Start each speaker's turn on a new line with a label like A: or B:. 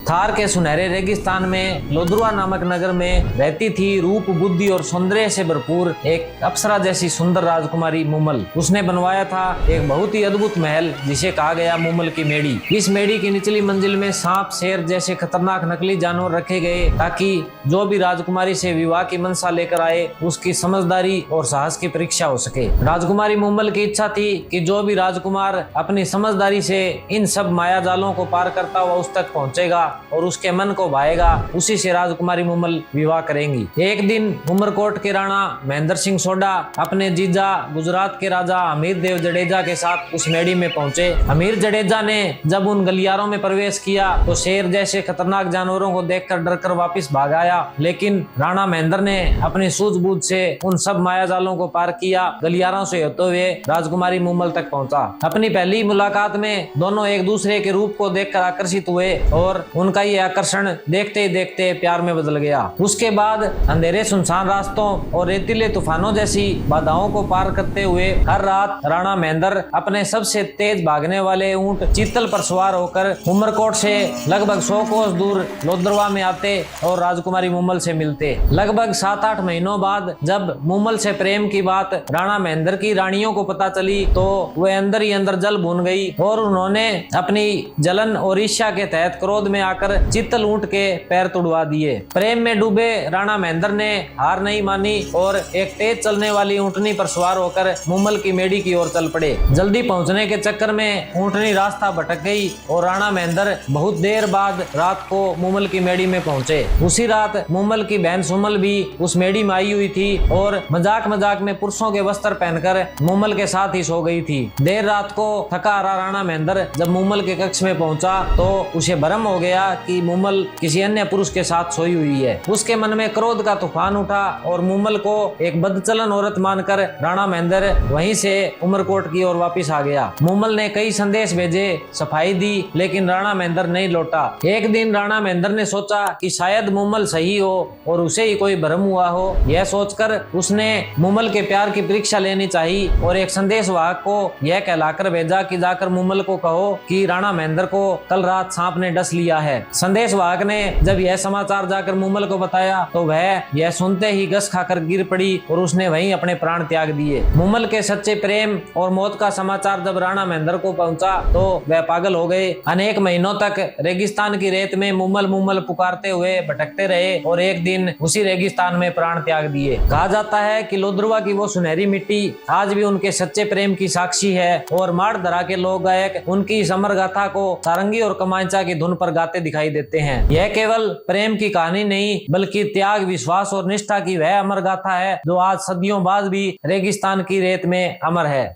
A: थार के सुनहरे रेगिस्तान में लोद्रुआ नामक नगर में रहती थी रूप बुद्धि और सौंदर्य से भरपूर एक अप्सरा जैसी सुंदर राजकुमारी मुमल। उसने बनवाया था एक बहुत ही अद्भुत महल जिसे कहा गया मुमल की मेड़ी। इस मेड़ी की निचली मंजिल में सांप, शेर जैसे खतरनाक नकली जानवर रखे गए ताकि जो भी राजकुमारी से विवाह की मनसा लेकर आए उसकी समझदारी और साहस की परीक्षा हो सके। राजकुमारी मुमल की इच्छा थी कि जो भी राजकुमार अपनी समझदारी से इन सब माया जालों को पार करता हुआ उस तक पहुंचेगा और उसके मन को भाएगा, उसी से राजकुमारी मुमल विवाह करेंगी। एक दिन उमरकोट के राणा महेंद्र सिंह सोडा अपने जीजा गुजरात के राजा हमीर देव जडेजा के साथ उस मेड़ी में पहुंचे। हमीर जडेजा ने जब उन गलियारों में प्रवेश किया तो शेर जैसे खतरनाक जानवरों को देखकर डरकर वापस भाग आया, लेकिन राणा महेंद्र ने अपनी सूझबूझ से उन सब माया जालों को पार किया। गलियारों से होते हुए राजकुमारी मुमल तक पहुंचा। अपनी पहली मुलाकात में दोनों एक दूसरे के रूप को देखकर आकर्षित हुए और उनका ये आकर्षण देखते ही देखते प्यार में बदल गया। उसके बाद अंधेरे सुनसान रास्तों और रेतीले तूफानों जैसी बाधाओं को पार करते हुए हर रात राणा महेंद्र अपने सबसे तेज भागने वाले ऊंट चीतल पर सवार होकर उमरकोट से लगभग 100 कोस दूर लोद्रुआ में आते और राजकुमारी मुमल से मिलते। लगभग 7-8 महीनों बाद जब मुमल से प्रेम की बात राणा महेंद्र की रानियों को पता चली तो वे अंदर ही अंदर जल भून गई और उन्होंने अपनी जलन और ईर्ष्या के तहत क्रोध में आकर चीतल ऊंट के पैर तुड़वा दिए। प्रेम में डूबे राणा महेंद्र ने हार नहीं मानी और एक तेज चलने वाली ऊंटनी पर सवार होकर मुमल की मेड़ी की ओर चल पड़े। जल्दी पहुंचने के चक्कर में ऊंटनी रास्ता भटक गई और राणा महेंद्र बहुत देर बाद रात को मुमल की मेड़ी में पहुंचे। उसी रात मुमल की बहन सुमल भी उस मेड़ी में आई हुई थी और मजाक मजाक में पुरुषों के वस्त्र पहनकर मुमल के साथ ही सो गई थी। देर रात को थका हारा राणा महेंद्र जब मुमल के कक्ष में पहुंचा तो उसे भ्रम हो गया कि मुमल किसी अन्य पुरुष के साथ सोई हुई है। उसके मन में क्रोध का तूफान उठा और मुमल को एक बदचलन औरत मानकर राणा महेंद्र वहीं से उमरकोट की ओर वापस आ गया। मुमल ने कई संदेश भेजे, सफाई दी, लेकिन राणा महेंद्र नहीं लौटा। एक दिन राणा महेंद्र ने सोचा कि शायद मुमल सही हो और उसे ही कोई भ्रम हुआ हो। यह सोचकर उसने मुमल के प्यार की परीक्षा लेनी चाहिए और एक संदेश वाहक को यह कहलाकर भेजा कि जाकर मुमल को कहो कि राणा महेंद्र को कल रात सांप ने डस लिया है। संदेश वाहक ने जब यह समाचार जाकर मुमल को बताया तो वह यह सुनते ही गस खाकर गिर पड़ी और उसने वहीं अपने प्राण त्याग दिए। मुमल के सच्चे प्रेम और मौत का समाचार जब राणा महेंद्र को पहुंचा तो वह पागल हो गए। अनेक महीनों तक रेगिस्तान की रेत में मुमल मुमल पुकारते हुए भटकते रहे और एक दिन उसी रेगिस्तान में प्राण त्याग दिए। कहा जाता है कि लोद्रुआ की वो सुनहरी मिट्टी आज भी उनके सच्चे प्रेम की साक्षी है और माड़धरा के लोक गायक उनकी इस अमर गाथा को सारंगी और कमांचा की धुन पर गाते दिखाई देते हैं। यह केवल प्रेम की कहानी नहीं बल्कि त्याग, विश्वास और निष्ठा की वह अमर गाथा है जो आज सदियों बाद भी रेगिस्तान की रेत में अमर है।